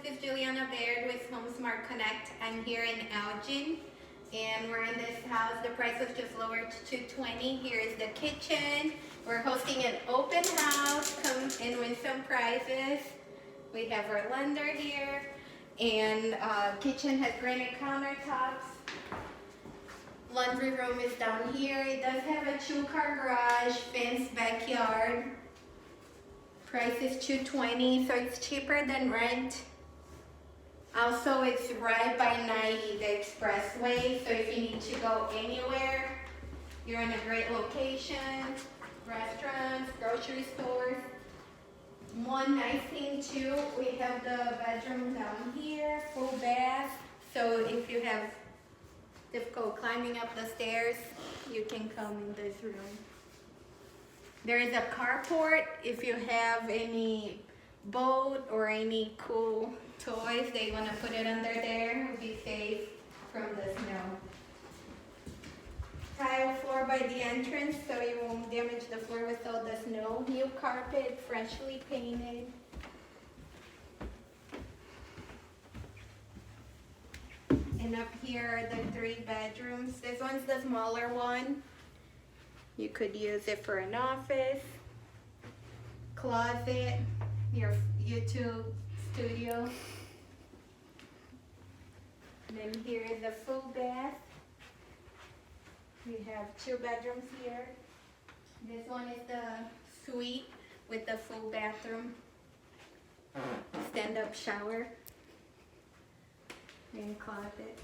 this is Juliana Baird with HomeSmart Connect. I'm here in Elgin, and we're in this house. The price was just lowered to $220. Here is the kitchen. We're hosting an open house. Come and win some prizes. We have our lender here, and kitchen has granite countertops. Laundry room is down here. It does have a 2-car garage, fenced backyard. Price is $220, so it's cheaper than rent. Also, it's right by 90, the expressway, so if you need to go anywhere, you're in a great location. Restaurants, grocery stores. One nice thing too, we have the bedroom down here, full bath, so if you have difficult climbing up the stairs, you can come in this room. There is a carport if you have any boat or any cool toys they want to put it under there. It'll be safe from the snow. Tile floor by the entrance so you won't damage the floor with all the snow. New carpet, freshly painted. And up here are the 3 bedrooms. This one's the smaller one. You could use it for an office, closet, your YouTube studio. Then here is a full bath. We have 2 bedrooms here. This one is the suite with the full bathroom, stand-up shower, and closet.